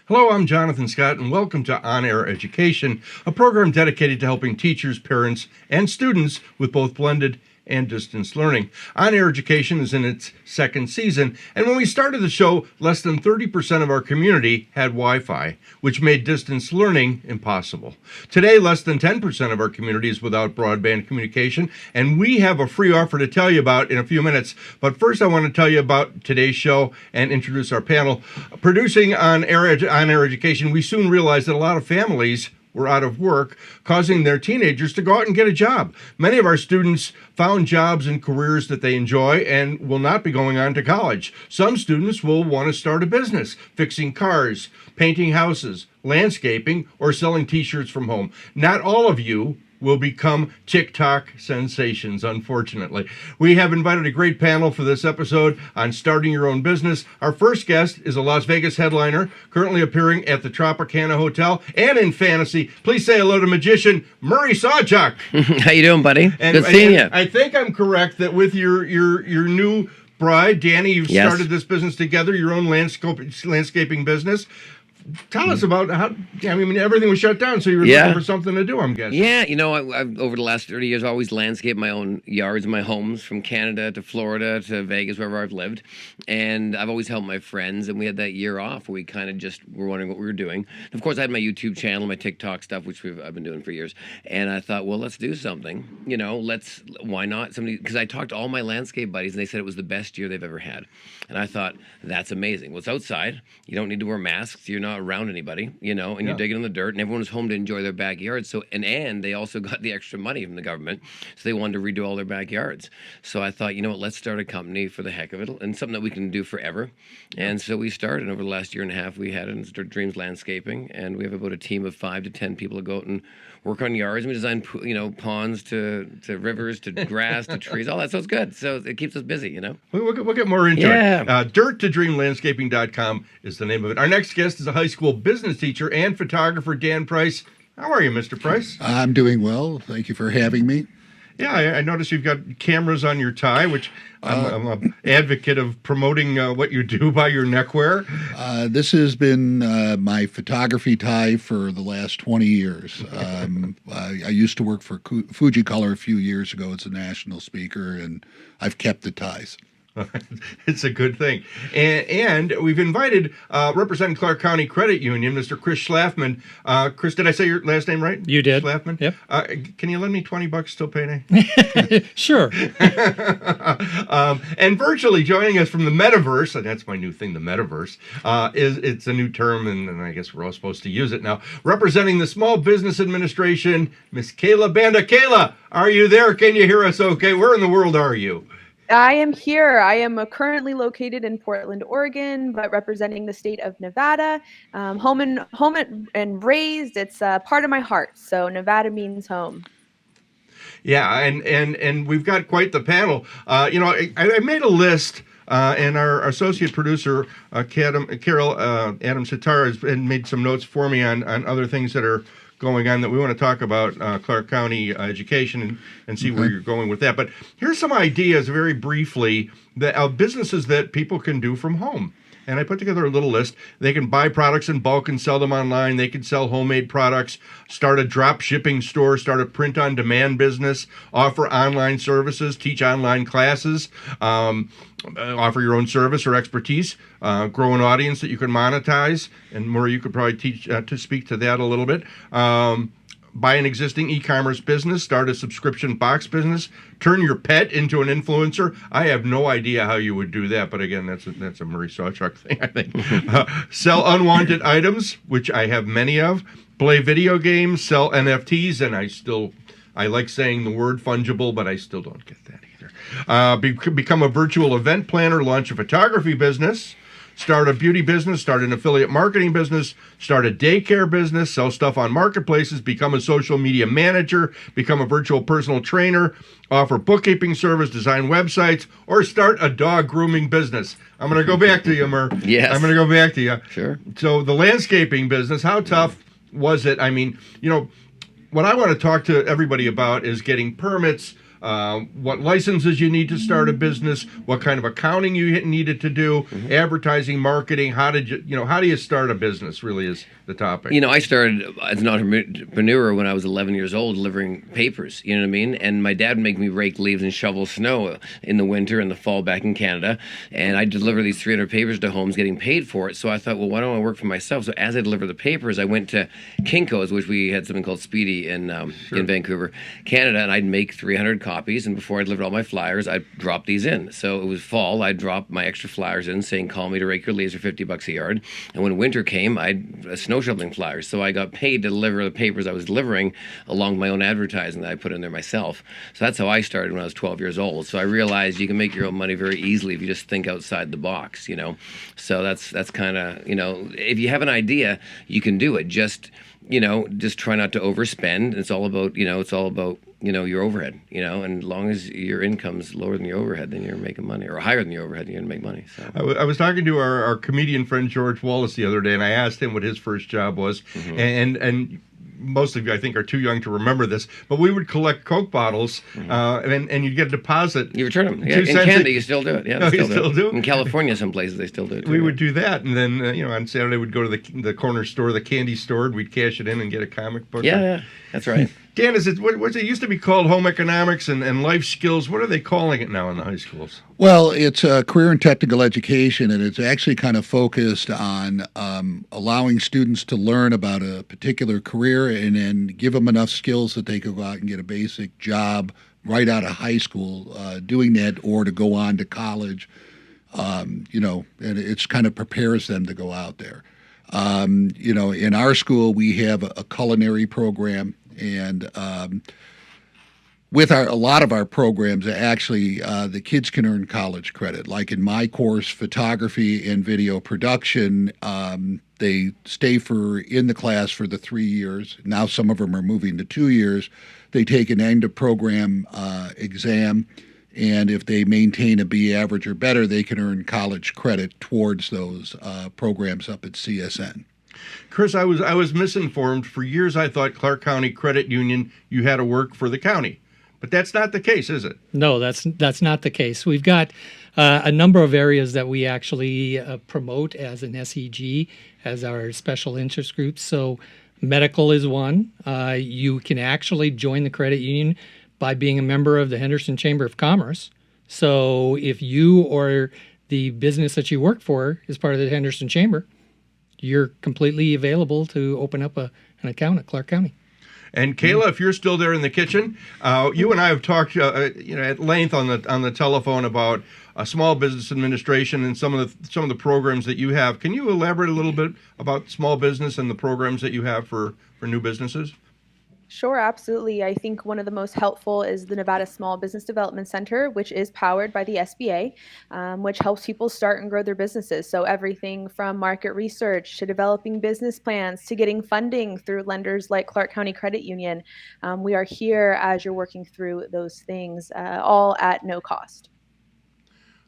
Hello, I'm Jonathan Scott, and welcome to On Air Education, a program dedicated to helping teachers, parents, and students with both blended and distance learning. On Air Education is in its second season, and when we started the show, less than 30% of our community had Wi-Fi, which made distance learning impossible. Today, less than 10% of our community is without broadband communication, and we have a free offer to tell you about in a few minutes. But first, I want to tell you about today's show and introduce our panel. Producing On Air Education, we soon realized that a lot of families were out of work, causing their teenagers to go out and get a job. Many of our students found jobs and careers that they enjoy and will not be going on to college. Some students will want to start a business, fixing cars, painting houses, landscaping, or selling t-shirts from home. Not all of you will become TikTok sensations, unfortunately. We have invited a great panel for this episode on starting your own business. Our first guest is a Las Vegas headliner, currently appearing at the Tropicana Hotel and in fantasy. Please say hello to magician Murray SawChuck. How you doing, buddy? Good seeing you. I think I'm correct that with your new bride, Danny, you've started this business together, your own landscaping business. Tell us about how, everything was shut down, so you were looking for something to do, I'm guessing. Yeah, I've over the last 30 years, always landscaped my own yards and my homes, from Canada to Florida to Vegas, wherever I've lived. And I've always helped my friends, and we had that year off where we kind of just were wondering what we were doing. And of course, I had my YouTube channel, my TikTok stuff, which I've been doing for years. And I thought, well, let's do something. Why not? Because I talked to all my landscape buddies, and they said it was the best year they've ever had. And I thought, that's amazing. Well, it's outside. You don't need to wear masks. You're not around anybody, and you're digging in the dirt, and everyone was home to enjoy their backyards. So, and they also got the extra money from the government, so they wanted to redo all their backyards. So I thought, let's start a company for the heck of it, and something that we can do forever. And so we started, and over the last year and a half, we had Dreams Landscaping, and we have about a team of 5 to 10 people to go out and work on yards. And we design, ponds to rivers to grass to trees, all that. So it's good. So it keeps us busy, We'll get more into it. Dirt2dreamlandscaping.com is the name of it. Our next guest is a high school business teacher and photographer, Dan Price. How are you, Mr. Price? I'm doing well. Thank you for having me. Yeah, I noticed you've got cameras on your tie, which I'm an advocate of promoting what you do by your neckwear. This has been my photography tie for the last 20 years. I used to work for Fuji Color a few years ago as a national speaker, and I've kept the ties. It's a good thing. And we've invited, representing Clark County Credit Union, Mr. Chris Schlaffman. Chris, did I say your last name right? You did. Schlaffman? Yep. Can you lend me $20 till payday? Sure. And virtually joining us from the metaverse, and that's my new thing, the metaverse, it's a new term, and I guess we're all supposed to use it now. Representing the Small Business Administration, Miss Kayla Banda. Kayla, are you there? Can you hear us okay? Where in the world are you? I am here. I am currently located in Portland, Oregon, but representing the state of Nevada. Home and raised. It's part of my heart. So Nevada means home. Yeah, and we've got quite the panel. I made a list, and our associate producer, Carol Adam Sitar, has made some notes for me on other things that are going on that we want to talk about, Clark County education, and see where you're going with that. But here's some ideas very briefly of businesses that people can do from home. And I put together a little list. They can buy products in bulk and sell them online. They can sell homemade products, start a drop shipping store, start a print-on-demand business, offer online services, teach online classes, offer your own service or expertise, grow an audience that you can monetize. And Murray, you could probably teach to speak to that a little bit. Buy an existing e-commerce business, start a subscription box business, turn your pet into an influencer. I have no idea how you would do that, but again, that's a Murray SawChuck thing, I think. Sell unwanted items, which I have many of. Play video games, sell NFTs, and I like saying the word fungible, but I still don't get that either. Become a virtual event planner, launch a photography business, start a beauty business, start an affiliate marketing business, start a daycare business, sell stuff on marketplaces, become a social media manager, become a virtual personal trainer, offer bookkeeping service, design websites, or start a dog grooming business. I'm going to go back to you, Mur. Yes. I'm going to go back to you. Sure. So the landscaping business, how tough was it? I mean, what I want to talk to everybody about is getting permits, what licenses you need to start a business, what kind of accounting you needed to do, advertising, marketing. How do you start a business? Really is the topic. I started as an entrepreneur when I was 11 years old, delivering papers. You know what I mean? And my dad would make me rake leaves and shovel snow in the winter and the fall back in Canada. And I deliver these 300 papers to homes, getting paid for it. So I thought, well, why don't I work for myself? So as I deliver the papers, I went to Kinko's, which we had something called Speedy in Vancouver, Canada, and I'd make 300 copies. And before I delivered all my flyers, I'd drop these in. So it was fall. I'd drop my extra flyers in, saying, "Call me to rake your leaves for $50 a yard." And when winter came, I'd snow shoveling flyers. So I got paid to deliver the papers I was delivering, along with my own advertising that I put in there myself. So that's how I started when I was 12 years old. So I realized you can make your own money very easily if you just think outside the box. So that's kind of, if you have an idea, you can do it. Just try not to overspend. It's all about your overhead, and as long as your income's lower than your overhead, then you're making money, or higher than your overhead, you're going to make money. So I was talking to our comedian friend George Wallace the other day, and I asked him what his first job was, and most of you, I think, are too young to remember this, but we would collect Coke bottles, and you'd get a deposit. You return them. Yeah, in Canada, you still do it. Yeah, you still do it? In California, some places, they still do it, too. We would do that, and then, on Saturday, we'd go to the corner store, the candy store, and we'd cash it in and get a comic book. Yeah, that's right. Dan, it used to be called home economics and life skills. What are they calling it now in the high schools? Well, it's career and technical education, and it's actually kind of focused on allowing students to learn about a particular career and then give them enough skills that they could go out and get a basic job right out of high school doing that, or to go on to college, and it's kind of prepares them to go out there. In our school, we have a culinary program, and with a lot of our programs, actually, the kids can earn college credit. Like in my course, photography and video production, they stay in the class for the 3 years. Now some of them are moving to 2 years. They take an end-of-program exam, and if they maintain a B average or better, they can earn college credit towards those programs up at CSN. Chris, I was misinformed. For years, I thought Clark County Credit Union, you had to work for the county. But that's not the case, is it? No, that's not the case. We've got a number of areas that we actually promote as an SEG, as our special interest groups. So medical is one. You can actually join the credit union by being a member of the Henderson Chamber of Commerce. So if you or the business that you work for is part of the Henderson Chamber, you're completely available to open up an account at Clark County. And Kayla, if you're still there in the kitchen, you and I have talked, at length on the telephone about small business administration and some of the programs that you have. Can you elaborate a little bit about small business and the programs that you have for new businesses? Sure, absolutely. I think one of the most helpful is the Nevada Small Business Development Center, which is powered by the SBA, which helps people start and grow their businesses. So everything from market research to developing business plans to getting funding through lenders like Clark County Credit Union. We are here as you're working through those things, all at no cost.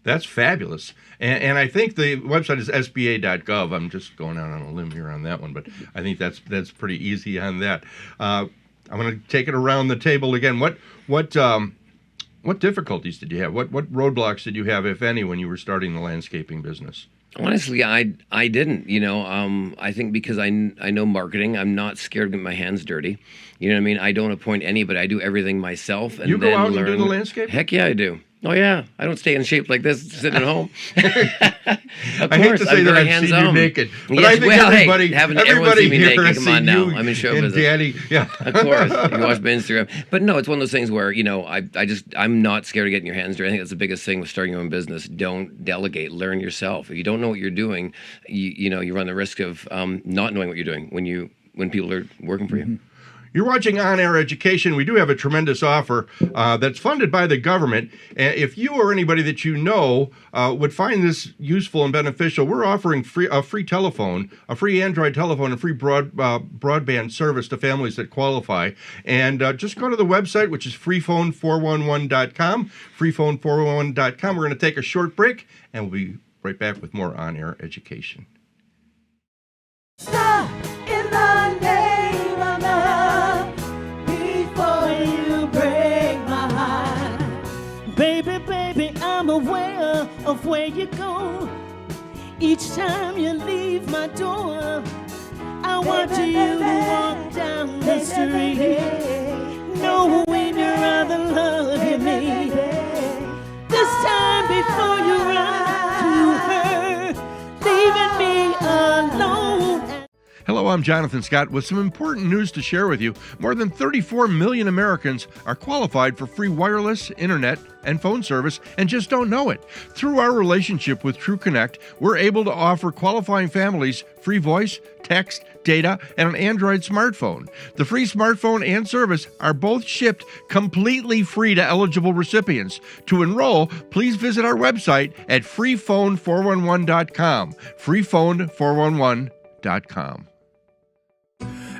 That's fabulous. And I think the website is sba.gov. I'm just going out on a limb here on that one, but I think that's pretty easy on that. I'm going to take it around the table again. What difficulties did you have? What roadblocks did you have, if any, when you were starting the landscaping business? Honestly, I didn't. I think because I know marketing, I'm not scared of getting my hands dirty. You know what I mean? I don't appoint anybody. I do everything myself. And you go then out learn. and do the landscape? Heck yeah, I do. Oh yeah, I don't stay in shape like this sitting at home. Of course, I hate to say that I've seen you naked, but I think everybody see me here naked. has Come seen on now, you I'm in show and business. Daddy. Yeah, of course. You watch my Instagram, but no, it's one of those things where I'm not scared of getting your hands dirty. I think that's the biggest thing with starting your own business. Don't delegate. Learn yourself. If you don't know what you're doing, you run the risk of not knowing what you're doing when people are working for you. Mm-hmm. You're watching On Air Education. We do have a tremendous offer that's funded by the government. If you or anybody that you know would find this useful and beneficial, we're offering a free telephone, a free Android telephone, and free broadband service to families that qualify. And just go to the website, which is freephone411.com, freephone411.com. We're going to take a short break, and we'll be right back with more On Air Education. Stop in the name of love before you break my heart. Baby, baby, I'm aware of where you go. Each time you leave my door, I want you to walk down the street, knowing you're other love you made. This time before you run to her, leaving me alone. Hello, I'm Jonathan Scott with some important news to share with you. More than 34 million Americans are qualified for free wireless, internet, and phone service and just don't know it. Through our relationship with TrueConnect, we're able to offer qualifying families free voice, text, data, and an Android smartphone. The free smartphone and service are both shipped completely free to eligible recipients. To enroll, please visit our website at freephone411.com. freephone411.com.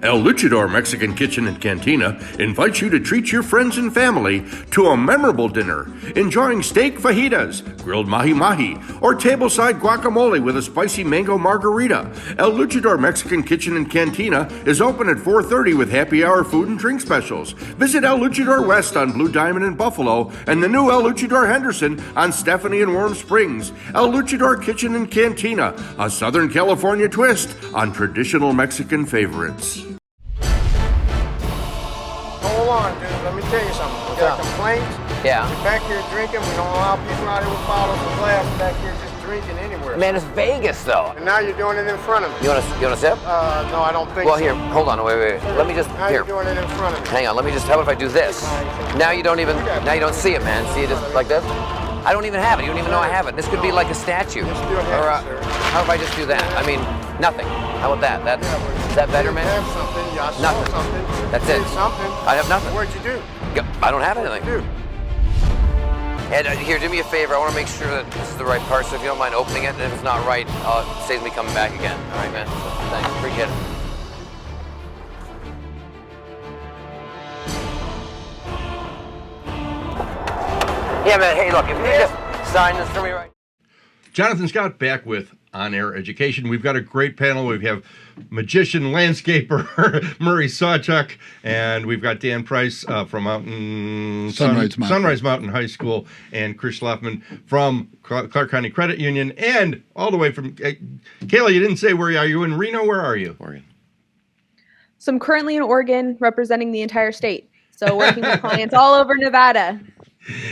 El Luchador Mexican Kitchen and Cantina invites you to treat your friends and family to a memorable dinner, enjoying steak fajitas, grilled mahi-mahi, or tableside guacamole with a spicy mango margarita. El Luchador Mexican Kitchen and Cantina is open at 4:30 with happy hour food and drink specials. Visit El Luchador West on Blue Diamond in Buffalo and the new El Luchador Henderson on Stephanie and Warm Springs. El Luchador Kitchen and Cantina, a Southern California twist on traditional Mexican favorites. Hold on, dude. Let me tell you something. We got complaints. Yeah. You're back here drinking. We don't allow people out here with bottles of glass back here just drinking anywhere. Man, it's Vegas, though. And now you're doing it in front of me. You want to sip? No, I don't think Well, so. here, hold on, wait. Let me just, Now here. you're doing it in front of me. Hang on, let me just, how about if I do this? Now you don't see it, man. See it just like this? I don't even have it. You don't even know I have it. This could be like a statue. You still have Or, it, sir. how if I just do that? I mean, nothing. How about that? Is that better, man? You have something. I saw Nothing. something. That's You it. did something. I have nothing. What'd you do? I don't have anything. Dude. And here, do me a favor. I want to make sure that this is the right part. So if you don't mind opening it, and if it's not right, it saves me coming back again. All right, man. So, thanks. Appreciate it. Yeah, man. Hey, look, if you just sign this for me, right? Jonathan Scott back with On Air Education. We've got a great panel. We have magician, landscaper Murray SawChuck, and we've got Dan Price from Sunrise Mountain High School, and Chris Schlaffman from Clark County Credit Union, and all the way from Kayla. You didn't say where are you in Reno? Where are you? Oregon. So I'm currently in Oregon representing the entire state. So working with clients all over Nevada.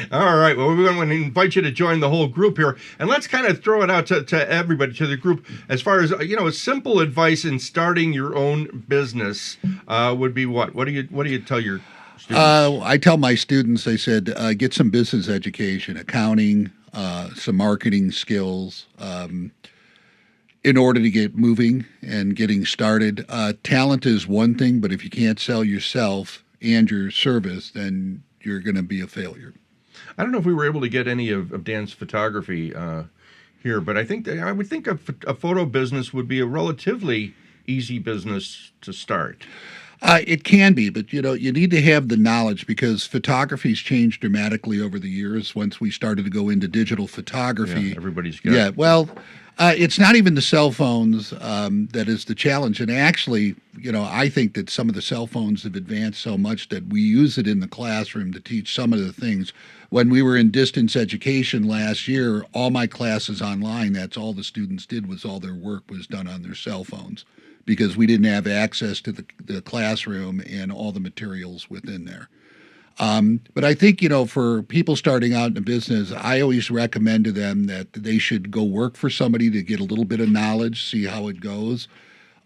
All right. Well, we're going to invite you to join the whole group here, and let's kind of throw it out to everybody, to the group, as far as simple advice in starting your own business would be what? What do you tell your students? I tell my students, I said, get some business education, accounting, some marketing skills, in order to get moving and getting started. Talent is one thing, but if you can't sell yourself and your service, then you're going to be a failure. I don't know if we were able to get any of Dan's photography here, but I would think a photo business would be a relatively easy business to start. It can be, but you need to have the knowledge, because photography's changed dramatically over the years. Once we started to go into digital photography, Yeah, everybody's got. Yeah, well, it's not even the cell phones that is the challenge. And actually, I think that some of the cell phones have advanced so much that we use it in the classroom to teach some of the things. When we were in distance education last year, all my classes online, that's all the students did, was all their work was done on their cell phones, because we didn't have access to the classroom and all the materials within there. But I think, for people starting out in a business, I always recommend to them that they should go work for somebody to get a little bit of knowledge, see how it goes.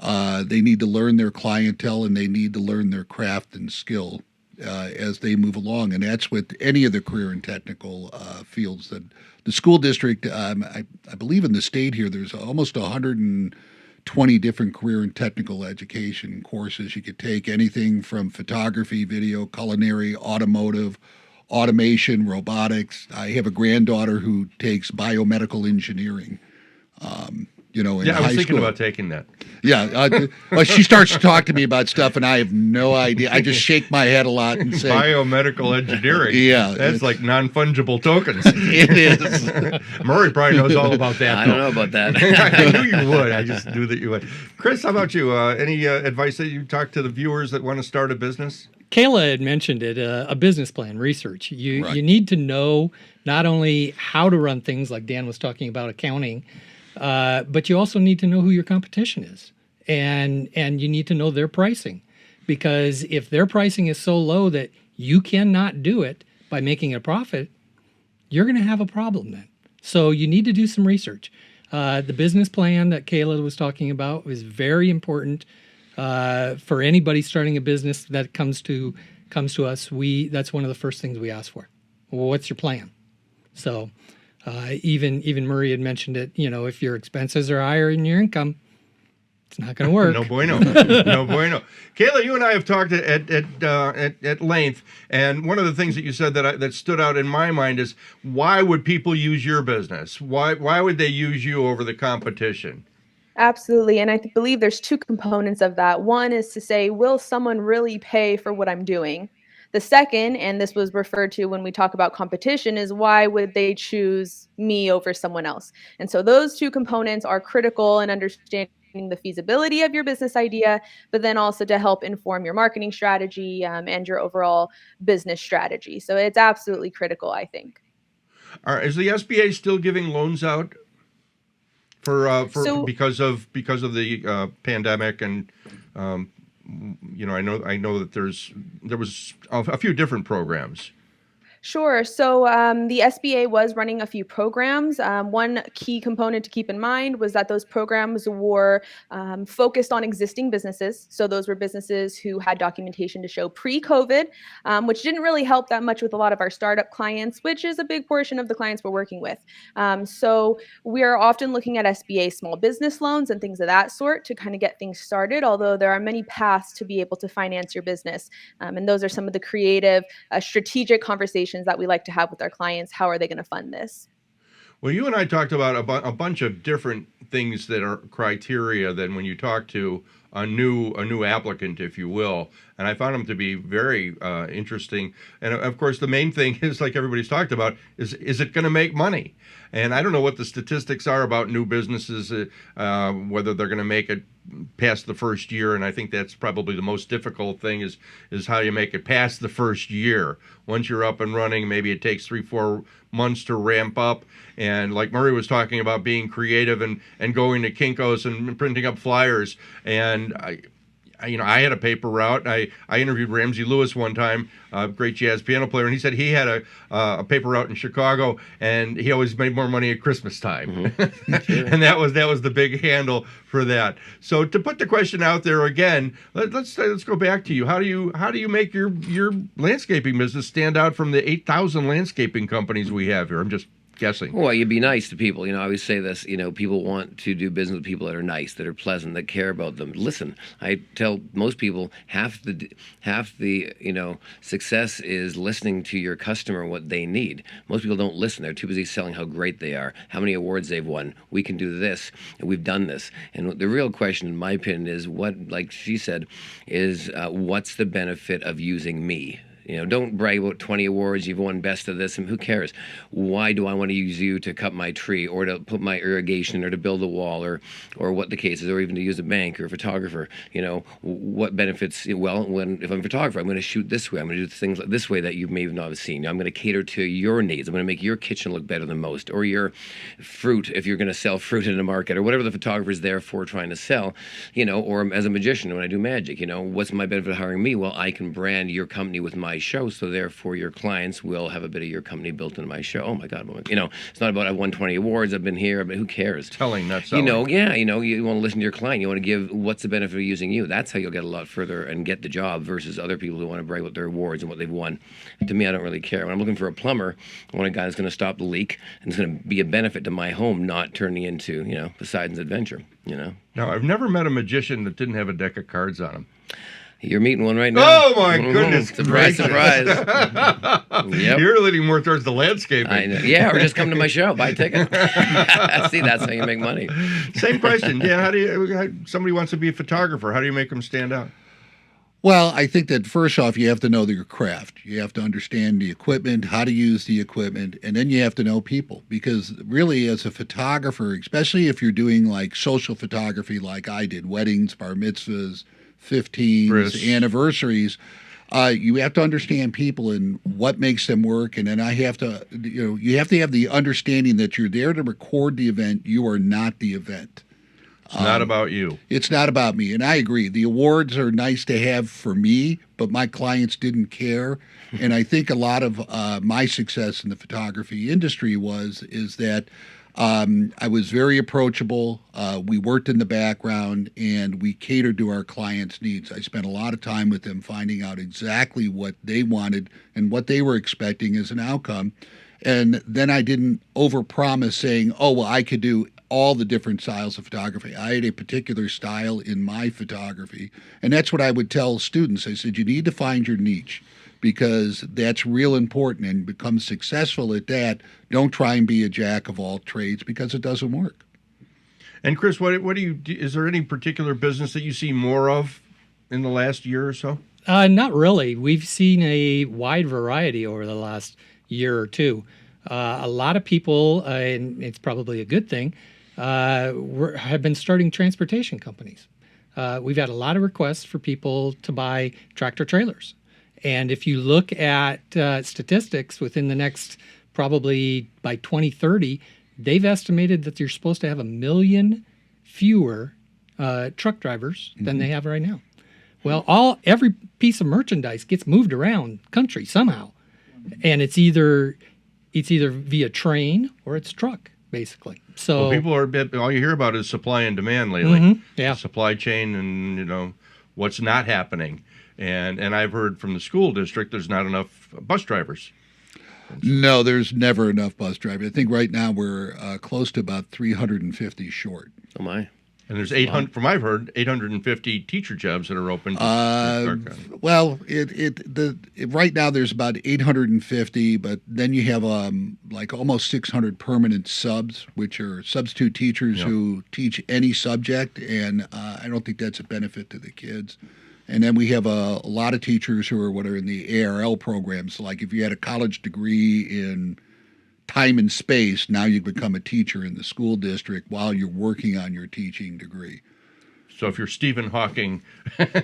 They need to learn their clientele, and they need to learn their craft and skill as they move along. And that's with any of the career and technical fields. That the school district, I believe in the state here, there's almost 120 different career and technical education courses you could take, anything from photography, video, culinary, automotive, automation, robotics. I have a granddaughter who takes biomedical engineering. in I was high thinking school. about taking that. Yeah, well, she starts to talk to me about stuff, and I have no idea. I just shake my head a lot and say, Biomedical engineering. Yeah, That's it's- like non-fungible tokens. "It is." Murray probably knows all about that. I don't know about that. I knew you would. I just knew that you would. Chris, how about you? Any advice that you talk to the viewers that want to start a business? Kayla had mentioned it, a business plan, research. You Right. you need to know not only how to run things like Dan was talking about accounting, but you also need to know who your competition is, and you need to know their pricing, because if their pricing is so low that you cannot do it by making a profit, you're going to have a problem then. So you need to do some research. The business plan that Kayla was talking about is very important. For anybody starting a business that comes to us, that's one of the first things we ask for. Well, what's your plan? So even Murray had mentioned it. If your expenses are higher than your income, it's not going to work. No bueno. No bueno. Kayla, you and I have talked at length, and one of the things that you said that stood out in my mind is, why would people use your business? Why would they use you over the competition? Absolutely. And I believe there's two components of that. One is to say, will someone really pay for what I'm doing? The second, and this was referred to when we talk about competition, is why would they choose me over someone else? And so those two components are critical in understanding the feasibility of your business idea, but then also to help inform your marketing strategy and your overall business strategy. So it's absolutely critical, I think. Is the SBA still giving loans out because of the pandemic? And I know that there was a few different programs. Sure. So the SBA was running a few programs. One key component to keep in mind was that those programs were focused on existing businesses. So those were businesses who had documentation to show pre-COVID, which didn't really help that much with a lot of our startup clients, which is a big portion of the clients we're working with. So we are often looking at SBA small business loans and things of that sort to kind of get things started, although there are many paths to be able to finance your business. And those are some of the creative, strategic conversations that we like to have with our clients. How are they going to fund this? Well, you and I talked about a bunch of different things that are criteria than when you talk to a new applicant, if you will, and I found them to be very interesting. And of course, the main thing is, like everybody's talked about, is it going to make money? And I don't know what the statistics are about new businesses, whether they're going to make it past the first year, and I think that's probably the most difficult thing is how you make it past the first year. Once you're up and running, maybe it takes 3-4 months to ramp up. And like Murray was talking about, being creative and going to Kinko's and printing up flyers. And I had a paper route. I interviewed Ramsey Lewis one time, a great jazz piano player, and he said he had a paper route in Chicago, and he always made more money at Christmas time. Mm-hmm. And that was the big handle for that. So to put the question out there again, let's go back to you. How do you make your landscaping business stand out from the 8,000 landscaping companies we have here? I'm just guessing. Well, you'd be nice to people. I always say this, people want to do business with people that are nice, that are pleasant, that care about them. Listen, I tell most people half the success is listening to your customer, what they need. Most people don't listen. They're too busy selling how great they are, how many awards they've won. We can do this, and we've done this. And the real question, in my opinion, is like she said, is what's the benefit of using me? Don't brag about 20 awards, you've won best of this, and who cares? Why do I want to use you to cut my tree, or to put my irrigation, or to build a wall, or what the case is, or even to use a bank or a photographer? What benefits? Well, if I'm a photographer, I'm going to shoot this way. I'm going to do things this way that you may not have seen. I'm going to cater to your needs. I'm going to make your kitchen look better than most, or your fruit, if you're going to sell fruit in a market, or whatever the photographer's there for trying to sell, or as a magician when I do magic, what's my benefit of hiring me? Well, I can brand your company with my show, so therefore your clients will have a bit of your company built into my show. Oh my God, it's not about I've won 20 awards, I've been here, but who cares? Telling, not selling. You want to listen to your client. You want to give what's the benefit of using you. That's how you'll get a lot further and get the job versus other people who want to brag about their awards and what they've won. To me, I don't really care. When I'm looking for a plumber, I want a guy that's going to stop the leak and it's going to be a benefit to my home, not turning into, Poseidon's Adventure, Now, I've never met a magician that didn't have a deck of cards on him. You're meeting one right now. Oh my goodness! Surprise, surprise. Yep. You're leaning more towards the landscaping. I know. Yeah, or just come to my show, buy a ticket. See, that's how you make money. Same question, Dan. Somebody wants to be a photographer? How do you make them stand out? Well, I think that first off, you have to know your craft. You have to understand the equipment, how to use the equipment, and then you have to know people. Because really, as a photographer, especially if you're doing like social photography like I did, weddings, bar mitzvahs, 15s, anniversaries, you have to understand people and what makes them work. And then you have to have the understanding that you're there to record the event. You are not the event. It's not about you. It's not about me. And I agree. The awards are nice to have for me, but my clients didn't care. And I think a lot of my success in the photography industry is that I was very approachable. We worked in the background and we catered to our clients' needs. I spent a lot of time with them finding out exactly what they wanted and what they were expecting as an outcome. And then I didn't overpromise saying, oh, well, I could do all the different styles of photography. I had a particular style in my photography. And that's what I would tell students. I said, you need to find your niche because that's real important, and become successful at that. Don't try and be a jack of all trades because it doesn't work. And Chris, what do you do? Is there any particular business that you see more of in the last year or so? Not really. We've seen a wide variety over the last year or two. A lot of people, and it's probably a good thing, have been starting transportation companies. We've had a lot of requests for people to buy tractor trailers. And if you look at statistics within the next, probably by 2030, they've estimated that you're supposed to have 1 million fewer truck drivers than they have right now. Well, every piece of merchandise gets moved around country somehow. And it's either via train or it's truck, basically. So people all you hear about is supply and demand lately. Yeah, supply chain, and what's not happening. And I've heard from the school district there's not enough bus drivers. No, there's never enough bus drivers. I think right now we're close to about 350 short. Oh my. And there's 800, from I've heard, 850 teacher jobs that are open. Well, right now there's about 850, but then you have like almost 600 permanent subs, which are substitute teachers who teach any subject, and I don't think that's a benefit to the kids. And then we have a lot of teachers who are in the ARL programs. So like if you had a college degree in time and space, now you become a teacher in the school district while you're working on your teaching degree. So if you're Stephen Hawking,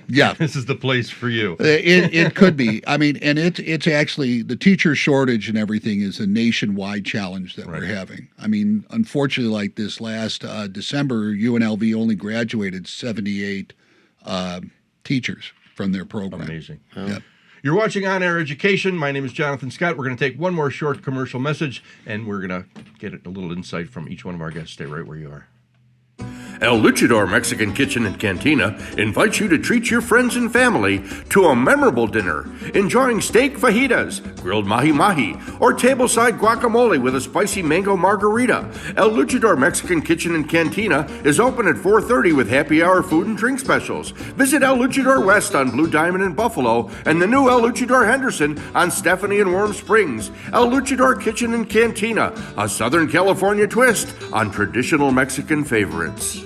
yeah, this is the place for you. It could be. I mean, and it's actually, the teacher shortage and everything is a nationwide challenge that we're having. I mean, unfortunately, like this last December, UNLV only graduated 78 teachers from their program. Amazing. Oh. Yep. You're watching On Air Education. My name is Jonathan Scott. We're going to take one more short commercial message, and we're going to get a little insight from each one of our guests. Stay right where you are. El Luchador Mexican Kitchen and Cantina invites you to treat your friends and family to a memorable dinner, enjoying steak fajitas, grilled mahi-mahi, or tableside guacamole with a spicy mango margarita. El Luchador Mexican Kitchen and Cantina is open at 4:30 with happy hour food and drink specials. Visit El Luchador West on Blue Diamond in Buffalo and the new El Luchador Henderson on Stephanie and Warm Springs. El Luchador Kitchen and Cantina, a Southern California twist on traditional Mexican favorites.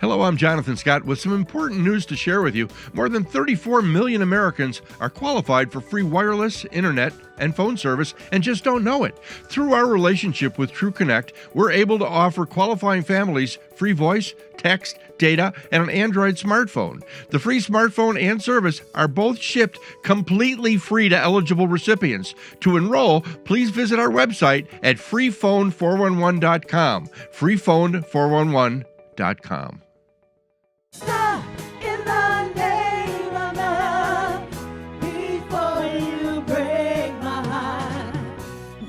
Hello, I'm Jonathan Scott with some important news to share with you. More than 34 million Americans are qualified for free wireless, internet, and phone service and just don't know it. Through our relationship with TrueConnect, we're able to offer qualifying families free voice, text, data, and an Android smartphone. The free smartphone and service are both shipped completely free to eligible recipients. To enroll, please visit our website at freephone411.com. freephone411.com. Stop in the name of love before you break my heart.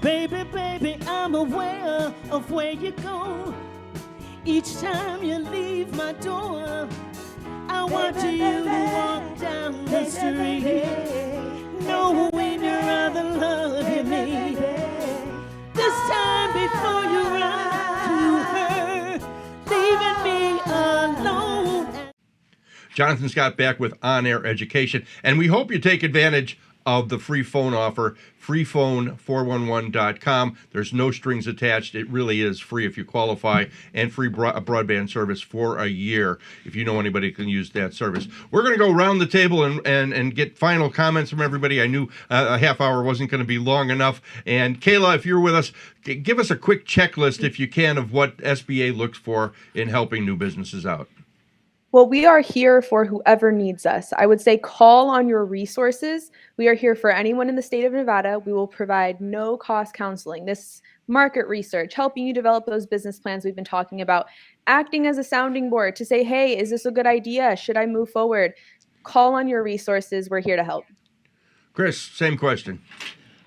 Baby, baby, I'm aware of where you go. Each time you leave my door, I want you to walk down the street, knowing your other love you need. This time before you run to her, leaving me alone. Jonathan Scott back with On Air Education. And we hope you take advantage of the free phone offer, freephone411.com. There's no strings attached. It really is free if you qualify, and free broadband service for a year if you know anybody who can use that service. We're going to go around the table and get final comments from everybody. I knew a half hour wasn't going to be long enough. And Kayla, if you're with us, give us a quick checklist, if you can, of what SBA looks for in helping new businesses out. Well, we are here for whoever needs us. I would say call on your resources. We are here for anyone in the state of Nevada. We will provide no-cost counseling, this market research, helping you develop those business plans we've been talking about, acting as a sounding board to say, hey, is this a good idea? Should I move forward? Call on your resources. We're here to help. Chris, same question.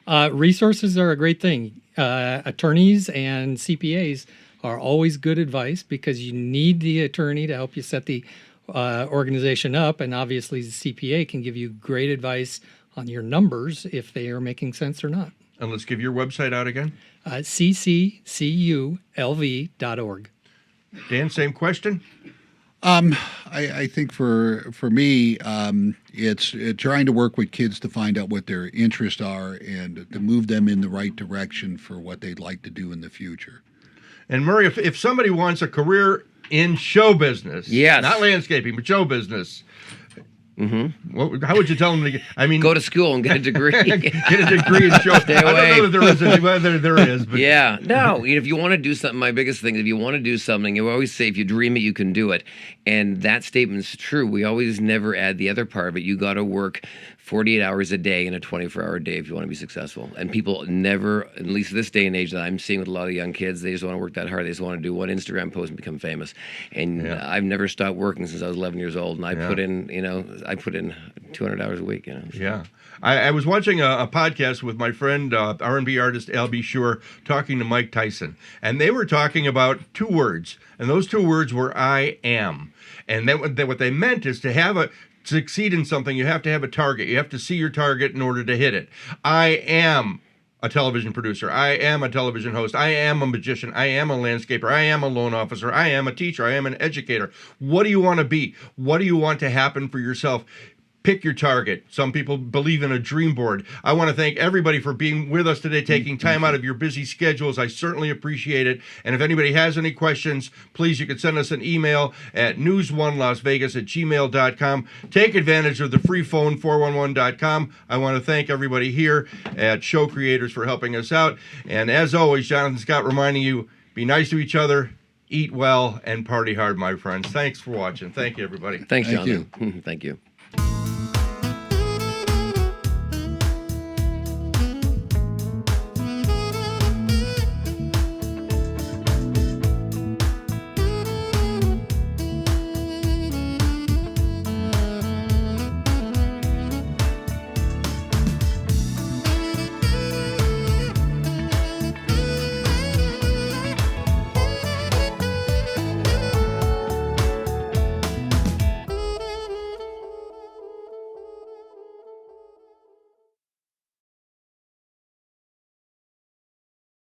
Resources are a great thing. Attorneys and CPAs are always good advice, because you need the attorney to help you set the organization up. And obviously the CPA can give you great advice on your numbers if they are making sense or not. And let's give your website out again. ccculv.org. Dan, same question. I think for me, it's trying to work with kids to find out what their interests are and to move them in the right direction for what they'd like to do in the future. And Murray, if somebody wants a career in show business, Yes. not landscaping, but show business, how would you tell them to get? I mean, Go to school and get a degree. get a degree in show. Stay I don't away. know that there is any, whether there is, but Yeah, no. If you want to do something, my biggest thing is if you want to do something, you always say if you dream it, you can do it, and that statement's true. We always never add the other part of it. You got to work 48 hours a day in a 24-hour day if you want to be successful. And people never, at least this day and age that I'm seeing with a lot of young kids, they just want to work that hard. They just want to do one Instagram post and become famous. And I've never stopped working since I was 11 years old, and I put in 200 hours a week. Yeah. I was watching a podcast with my friend, R&B artist Al B. Sure, talking to Mike Tyson. And they were talking about two words. And those two words were I am. And what they meant is to succeed in something, you have to have a target. You have to see your target in order to hit it. I am a television producer. I am a television host. I am a magician. I am a landscaper. I am a loan officer. I am a teacher. I am an educator. What do you want to be? What do you want to happen for yourself? Pick your target. Some people believe in a dream board. I want to thank everybody for being with us today, taking time out of your busy schedules. I certainly appreciate it. And if anybody has any questions, please, you can send us an email at news1lasvegas@gmail.com. Take advantage of the free phone, 411.com. I want to thank everybody here at Show Creators for helping us out. And as always, Jonathan Scott reminding you, be nice to each other, eat well, and party hard, my friends. Thanks for watching. Thank you, everybody. Thanks, Thank Jonathan. Thank you.